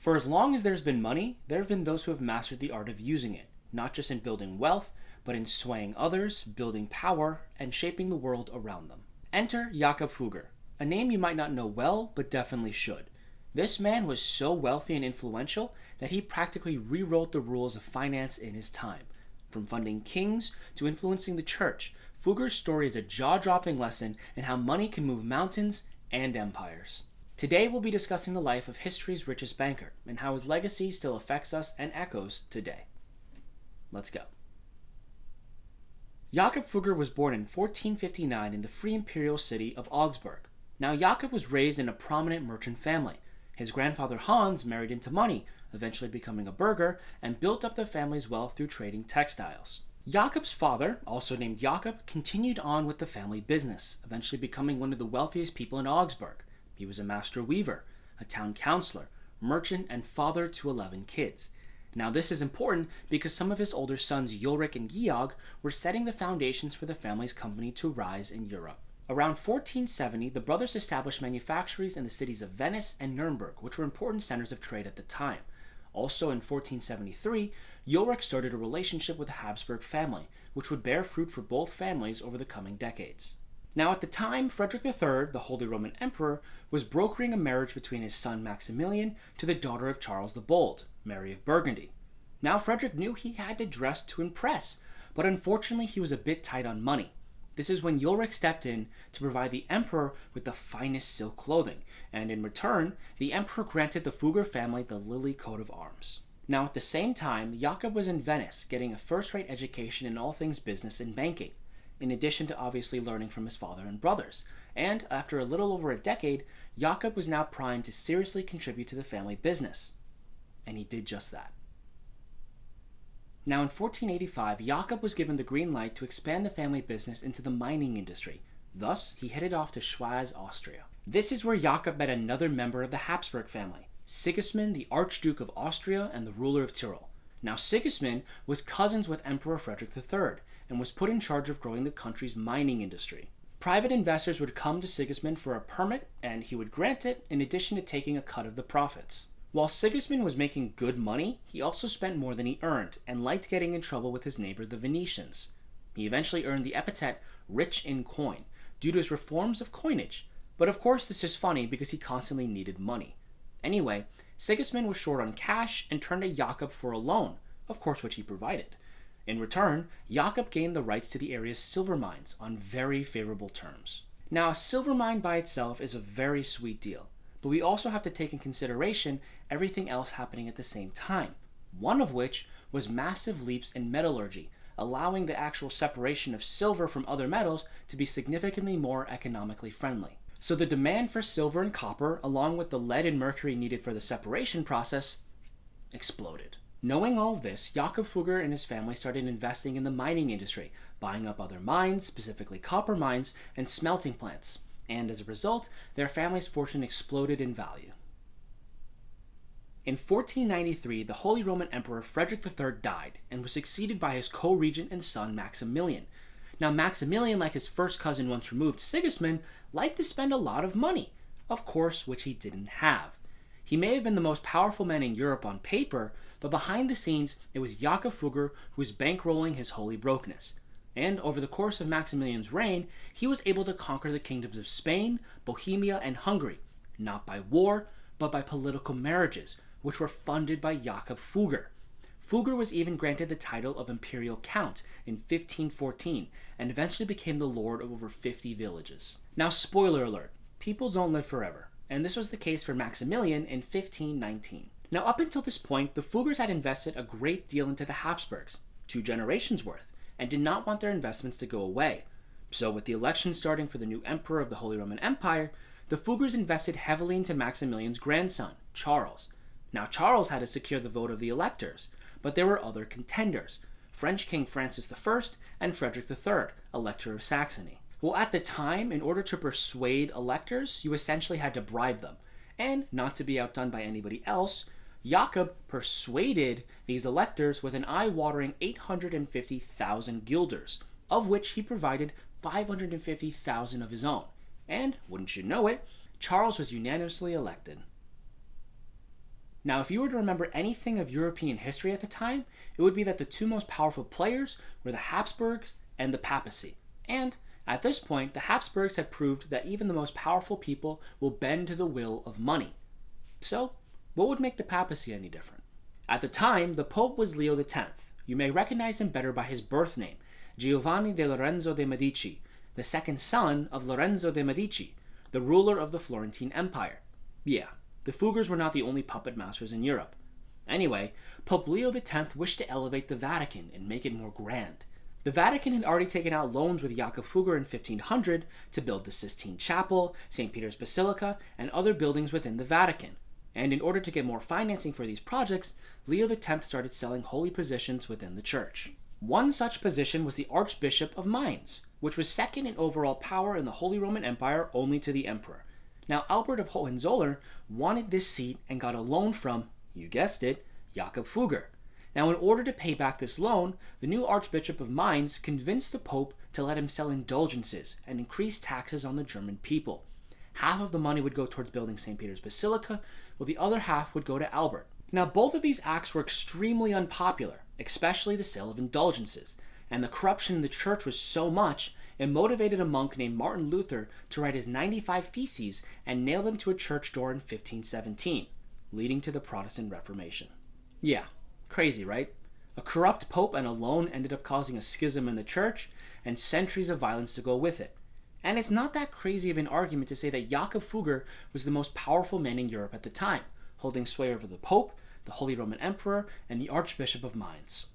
For as long as there's been money, there have been those who have mastered the art of using it, not just in building wealth, but in swaying others, building power, and shaping the world around them. Enter Jakob Fugger, a name you might not know well, but definitely should. This man was so wealthy and influential that he practically rewrote the rules of finance in his time. From funding kings to influencing the church, Fugger's story is a jaw-dropping lesson in how money can move mountains and empires. Today we'll be discussing the life of history's richest banker and how his legacy still affects us and echoes today. Let's go. Jakob Fugger was born in 1459 in the free imperial city of Augsburg. Now Jakob was raised in a prominent merchant family. His grandfather Hans married into money, eventually becoming a burgher, and built up the family's wealth through trading textiles. Jakob's father, also named Jakob, continued on with the family business, eventually becoming one of the wealthiest people in Augsburg. He was a master weaver, a town councillor, merchant, and father to 11 kids. Now this is important because some of his older sons Ulrich and Georg were setting the foundations for the family's company to rise in Europe. Around 1470, the brothers established manufactories in the cities of Venice and Nuremberg, which were important centers of trade at the time. Also in 1473, Ulrich started a relationship with the Habsburg family, which would bear fruit for both families over the coming decades. Now at the time, Frederick III, the Holy Roman Emperor, was brokering a marriage between his son Maximilian to the daughter of Charles the Bold, Mary of Burgundy. Now Frederick knew he had to dress to impress, but unfortunately he was a bit tight on money. This is when Ulrich stepped in to provide the emperor with the finest silk clothing, and in return, the emperor granted the Fugger family the lily coat of arms. Now at the same time, Jakob was in Venice getting a first-rate education in all things business and banking, in addition to obviously learning from his father and brothers. And after a little over a decade, Jakob was now primed to seriously contribute to the family business. And he did just that. Now in 1485, Jakob was given the green light to expand the family business into the mining industry. Thus, he headed off to Schwaz, Austria. This is where Jakob met another member of the Habsburg family, Sigismund, the Archduke of Austria and the ruler of Tyrol. Now Sigismund was cousins with Emperor Frederick III and was put in charge of growing the country's mining industry. Private investors would come to Sigismund for a permit, and he would grant it in addition to taking a cut of the profits. While Sigismund was making good money, he also spent more than he earned and liked getting in trouble with his neighbor the Venetians. He eventually earned the epithet rich in coin due to his reforms of coinage, but of course this is funny because he constantly needed money. Anyway, Sigismund was short on cash and turned to Jakob for a loan, of course which he provided. In return, Jakob gained the rights to the area's silver mines on very favorable terms. Now a silver mine by itself is a very sweet deal, but we also have to take in consideration everything else happening at the same time, one of which was massive leaps in metallurgy, allowing the actual separation of silver from other metals to be significantly more economically friendly. So the demand for silver and copper, along with the lead and mercury needed for the separation process, exploded. Knowing all of this, Jakob Fugger and his family started investing in the mining industry, buying up other mines, specifically copper mines, and smelting plants. And as a result, their family's fortune exploded in value. In 1493, the Holy Roman Emperor Frederick III died and was succeeded by his co-regent and son Maximilian. Now Maximilian, like his first cousin once removed, Sigismund, liked to spend a lot of money, of course which he didn't have. He may have been the most powerful man in Europe on paper, but behind the scenes it was Jakob Fugger who was bankrolling his holy brokenness. And over the course of Maximilian's reign, he was able to conquer the kingdoms of Spain, Bohemia, and Hungary, not by war, but by political marriages, which were funded by Jakob Fugger. Fugger was even granted the title of Imperial Count in 1514, and eventually became the lord of over 50 villages. Now spoiler alert, people don't live forever, and this was the case for Maximilian in 1519. Now up until this point, the Fuggers had invested a great deal into the Habsburgs, 2 generations worth, and did not want their investments to go away. So with the election starting for the new emperor of the Holy Roman Empire, the Fuggers invested heavily into Maximilian's grandson, Charles. Now Charles had to secure the vote of the electors, but there were other contenders, French King Francis I and Frederick III, Elector of Saxony. Well, at the time, in order to persuade electors, you essentially had to bribe them. And, not to be outdone by anybody else, Jakob persuaded these electors with an eye-watering 850,000 guilders, of which he provided 550,000 of his own. And, wouldn't you know it, Charles was unanimously elected. Now, if you were to remember anything of European history at the time, it would be that the two most powerful players were the Habsburgs and the papacy. And at this point, the Habsburgs had proved that even the most powerful people will bend to the will of money. So, what would make the papacy any different? At the time, the Pope was Leo X. You may recognize him better by his birth name, Giovanni de Lorenzo de' Medici, the second son of Lorenzo de' Medici, the ruler of the Florentine Empire. Yeah, the Fuggers were not the only puppet masters in Europe. Anyway, Pope Leo X wished to elevate the Vatican and make it more grand. The Vatican had already taken out loans with Jakob Fugger in 1500 to build the Sistine Chapel, St. Peter's Basilica, and other buildings within the Vatican. And in order to get more financing for these projects, Leo X started selling holy positions within the church. One such position was the Archbishop of Mainz, which was second in overall power in the Holy Roman Empire only to the Emperor. Now, Albert of Hohenzollern wanted this seat and got a loan from, you guessed it, Jakob Fugger. Now, in order to pay back this loan, the new Archbishop of Mainz convinced the Pope to let him sell indulgences and increase taxes on the German people. Half of the money would go towards building St. Peter's Basilica, while the other half would go to Albert. Now, both of these acts were extremely unpopular, especially the sale of indulgences, and the corruption in the church was so much, it motivated a monk named Martin Luther to write his 95 Theses and nail them to a church door in 1517, leading to the Protestant Reformation. Yeah, crazy, right? A corrupt pope and a loan ended up causing a schism in the church, and centuries of violence to go with it. And it's not that crazy of an argument to say that Jakob Fugger was the most powerful man in Europe at the time, holding sway over the Pope, the Holy Roman Emperor, and the Archbishop of Mainz.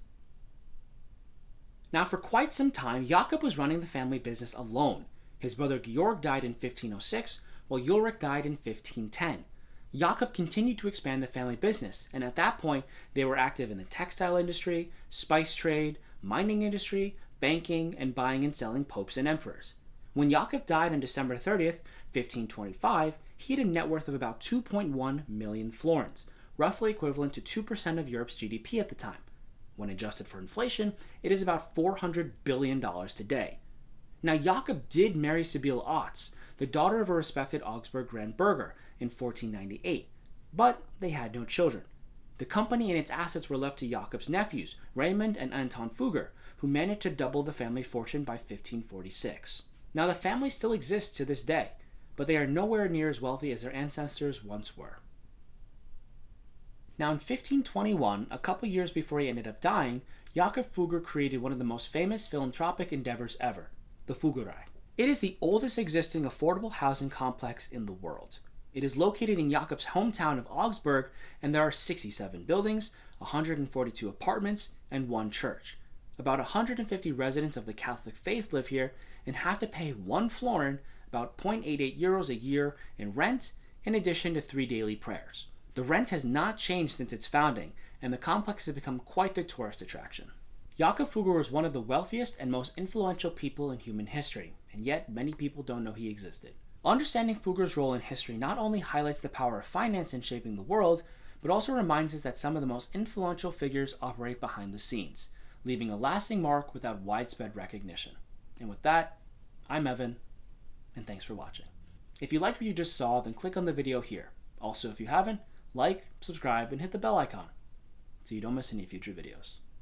Now, for quite some time, Jakob was running the family business alone. His brother Georg died in 1506, while Ulrich died in 1510. Jakob continued to expand the family business, and at that point, they were active in the textile industry, spice trade, mining industry, banking, and buying and selling popes and emperors. When Jakob died on December 30th, 1525, he had a net worth of about 2.1 million florins, roughly equivalent to 2% of Europe's GDP at the time. When adjusted for inflation, it is about $400 billion today. Now, Jakob did marry Sibylle Otz, the daughter of a respected Augsburg Grand Burgher, in 1498, but they had no children. The company and its assets were left to Jakob's nephews, Raymond and Anton Fugger, who managed to double the family fortune by 1546. Now, the family still exists to this day, but they are nowhere near as wealthy as their ancestors once were. Now, in 1521, a couple years before he ended up dying, Jakob Fugger created one of the most famous philanthropic endeavors ever, the Fuggerei. It is the oldest existing affordable housing complex in the world. It is located in Jakob's hometown of Augsburg, and there are 67 buildings, 142 apartments, and one church. About 150 residents of the Catholic faith live here and have to pay 1 florin, about 0.88 euros a year, in rent, in addition to 3 daily prayers. The rent has not changed since its founding, and the complex has become quite the tourist attraction. Jakob Fugger was one of the wealthiest and most influential people in human history, and yet many people don't know he existed. Understanding Fugger's role in history not only highlights the power of finance in shaping the world, but also reminds us that some of the most influential figures operate behind the scenes, leaving a lasting mark without widespread recognition. And with that, I'm Evan, and thanks for watching. If you liked what you just saw, then click on the video here. Also, if you haven't, like, subscribe, and hit the bell icon so you don't miss any future videos.